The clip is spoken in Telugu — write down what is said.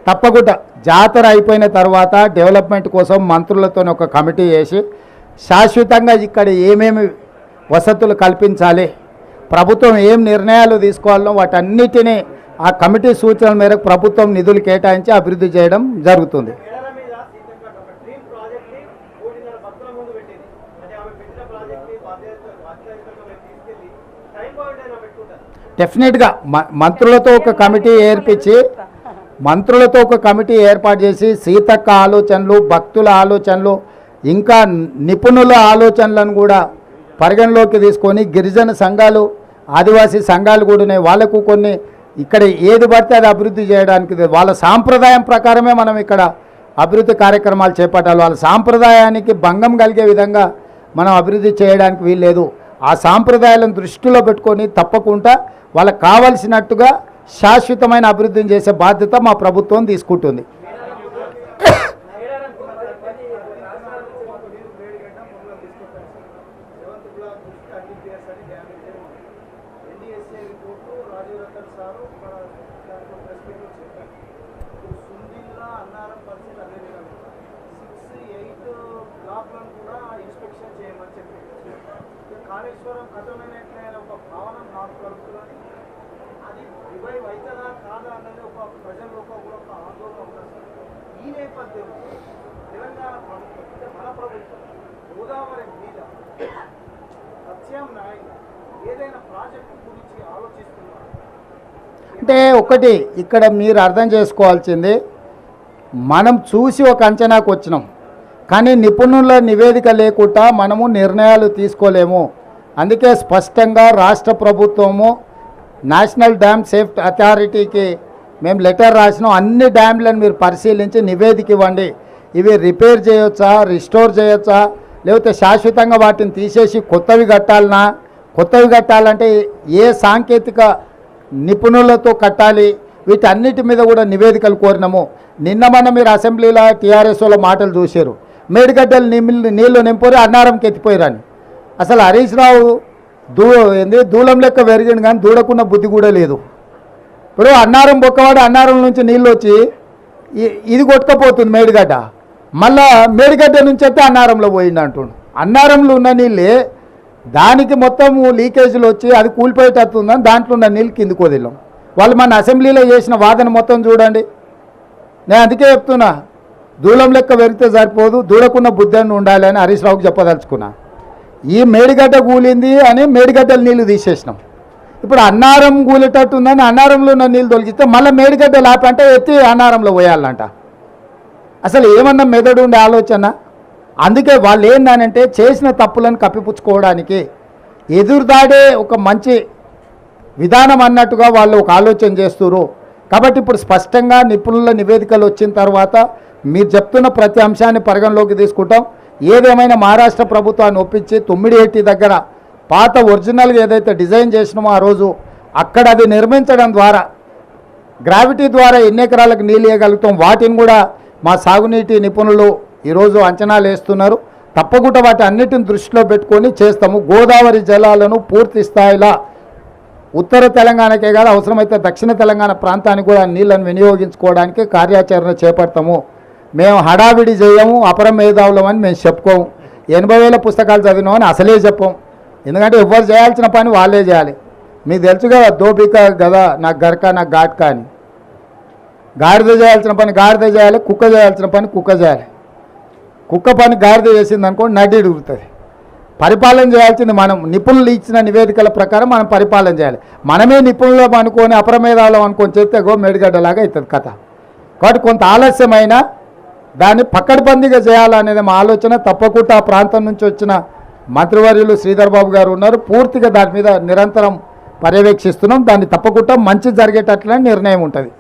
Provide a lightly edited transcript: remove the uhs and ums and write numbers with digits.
తప్పకుండా జాతర అయిపోయిన తర్వాత డెవలప్మెంట్ కోసం మంత్రులతో ఒక కమిటీ వేసి శాశ్వతంగా ఇక్కడ ఏమేమి వసతులు కల్పించాలి, ప్రభుత్వం ఏం నిర్ణయాలు తీసుకోవాలో వాటన్నిటినీ ఆ కమిటీ సూచనల మేరకు ప్రభుత్వం నిధులు కేటాయించి అభివృద్ధి చేయడం జరుగుతుంది. డెఫినెట్గా మంత్రులతో ఒక కమిటీ ఏర్పాటు చేసి సీతక్క ఆలోచనలు, భక్తుల ఆలోచనలు, ఇంకా నిపుణుల ఆలోచనలను కూడా పరిగణలోకి తీసుకొని గిరిజన సంఘాలు, ఆదివాసీ సంఘాలు కూడా ఉన్నాయి. వాళ్ళకు కొన్ని ఇక్కడ ఏది పడితే అది అభివృద్ధి చేయడానికి వాళ్ళ సాంప్రదాయం ప్రకారమే మనం ఇక్కడ అభివృద్ధి కార్యక్రమాలు చేపట్టాలి. వాళ్ళ సాంప్రదాయానికి భంగం కలిగే విధంగా మనం అభివృద్ధి చేయడానికి వీల్లేదు. ఆ సాంప్రదాయాలను దృష్టిలో పెట్టుకొని తప్పకుండా వాళ్ళకు కావలసినట్టుగా శాశ్వతమైన అభివృద్ధిని చేసే బాధ్యత మా ప్రభుత్వం తీసుకుంటుంది. కాళేశ్వరం కథమైనట్లయిన ఒక భావన నాకు కలుగుతుందని అది రివైవ్ అవుతుందా కాదా అన్నది ఒక ప్రజల్లో కూడా ఒక ఆందోళన ఉంటుంది. ఈ నేపథ్యంలో తెలంగాణ ప్రభుత్వం అంటే మన ప్రభుత్వం గోదావరి మీద ప్రత్యామ్నాయంగా ఏదైనా ప్రాజెక్టు గురించి ఆలోచిస్తున్నారు అంటే ఒకటి ఇక్కడ మీరు అర్థం చేసుకోవాల్సింది, మనం చూసి ఒక అంచనాకు వచ్చినాం, కానీ నిపుణుల నివేదిక లేకుండా మనము నిర్ణయాలు తీసుకోలేము. అందుకే స్పష్టంగా రాష్ట్ర ప్రభుత్వము నేషనల్ డ్యామ్ సేఫ్టీ అథారిటీకి మేము లెటర్ రాసినాం. అన్ని డ్యామ్లను మీరు పరిశీలించి నివేదిక ఇవ్వండి. ఇవి రిపేర్ చేయొచ్చా, రిస్టోర్ చేయొచ్చా, లేకపోతే శాశ్వతంగా వాటిని తీసేసి కొత్తవి కట్టాలనా, కొత్తవి కట్టాలంటే ఏ సాంకేతిక నిపుణులతో కట్టాలి, వీటన్నిటి మీద కూడా నివేదికలు కోరినాము. నిన్న మొన్న మీరు అసెంబ్లీలో టీఆర్ఎస్లో మాటలు చూశారు, మేడిగడ్డలు నీళ్లు నింపురి అన్నారంకి ఎత్తిపోయారని. అసలు హరీష్ రావు దూలం లెక్క పెరిగింది కానీ దూడకున్న బుద్ధి కూడా లేదు. ఇప్పుడు అన్నారం బొక్కవాడు అన్నారం నుంచి నీళ్ళు వచ్చి ఇది కొట్టుకపోతుంది మేడిగడ్డ, మళ్ళా మేడిగడ్డ నుంచి అయితే అన్నారంలో పోయింది అంటుండు. అన్నారంలో ఉన్న నీళ్ళే దానికి మొత్తం లీకేజీలు వచ్చి అది కూలిపోయేటట్టుందని దాంట్లో ఉన్న నీళ్ళు కిందికి వదిలాం. వాళ్ళు మన అసెంబ్లీలో చేసిన వాదన మొత్తం చూడండి. నేను అందుకే చెప్తున్నా, దూలం లెక్క పెరిగితే సరిపోదు, దూడకున్న బుద్ధి అని ఉండాలి అని హరీష్ రావుకి చెప్పదలుచుకున్నా. ఈ మేడిగడ్డ కూలింది అని మేడిగడ్డల నీళ్లు తీసేసినాం. ఇప్పుడు అన్నారం కూలేటట్టుందని అన్నారంలో ఉన్న నీళ్ళు తొలగిస్తే మళ్ళీ మేడిగడ్డ లాపంటే ఎత్తి అన్నారంలో పోయాలంట. అసలు ఏమన్నా మెదడు ఉండే ఆలోచన. అందుకే వాళ్ళు ఏందనంటే చేసిన తప్పులను కప్పిపుచ్చుకోవడానికి ఎదురుదాడే ఒక మంచి విధానం అన్నట్టుగా వాళ్ళు ఒక ఆలోచన చేస్తున్నారు. కాబట్టి ఇప్పుడు స్పష్టంగా నిపుణుల నివేదికలు వచ్చిన తర్వాత మీరు చెప్తున్న ప్రతి అంశాన్ని పరిగణలోకి తీసుకుంటాం. ఏదేమైనా మహారాష్ట్ర ప్రభుత్వాన్ని ఒప్పించి తుమ్మిడిహెట్టి దగ్గర పాత ఒరిజినల్గా ఏదైతే డిజైన్ చేసినామో ఆ రోజు అక్కడ అది నిర్మించడం ద్వారా గ్రావిటీ ద్వారా ఎన్ని ఎకరాలకు నీళ్ళు ఇవ్వగలుగుతాం, వాటిని కూడా మా సాగునీటి నిపుణులు ఈరోజు అంచనాలు వేస్తున్నారు. తప్పకుండా వాటి అన్నిటిని దృష్టిలో పెట్టుకొని చేస్తాము. గోదావరి జలాలను పూర్తి స్థాయిలో ఉత్తర తెలంగాణకే కాదు, అవసరమైతే దక్షిణ తెలంగాణ ప్రాంతానికి కూడా నీళ్ళను వినియోగించుకోవడానికి కార్యాచరణ చేపడతాము. మేము హడావిడి చేయము, అపర మేధావులం అని మేము చెప్పుకోము, 80,000 పుస్తకాలు చదివినామని అసలే చెప్పం. ఎందుకంటే ఎవరు చేయాల్సిన పని వాళ్ళే చేయాలి. మీకు తెలుసు కదా, దోపిక గదా నాకు గరక నాకు ఘాట్కా అని. గాడిద చేయాల్సిన పని గాడిద చేయాలి, కుక్క చేయాల్సిన పని కుక్క చేయాలి. కుక్క పని గాడిద చేసింది అనుకోండి నడ్డి ఉడుగుతుంది. పరిపాలన చేయాల్సింది మనం. నిపుణులు ఇచ్చిన నివేదికల ప్రకారం మనం పరిపాలన చేయాలి. మనమే నిపుణులం అనుకొని అపరమేధాలం అనుకొని చేస్తే మేడిగడ్డలాగా అవుతుంది కథ. కాబట్టి కొంత ఆలస్యమైన దాన్ని పక్కడబందీగా చేయాలనేది మా ఆలోచన. తప్పకుండా ఆ ప్రాంతం నుంచి వచ్చిన మంత్రివర్యులు శ్రీధర్ బాబు గారు ఉన్నారు, పూర్తిగా దాని మీద నిరంతరం పర్యవేక్షిస్తున్నాం. దాన్ని తప్పకుండా మంచి జరిగేటట్లనే నిర్ణయం ఉంటుంది.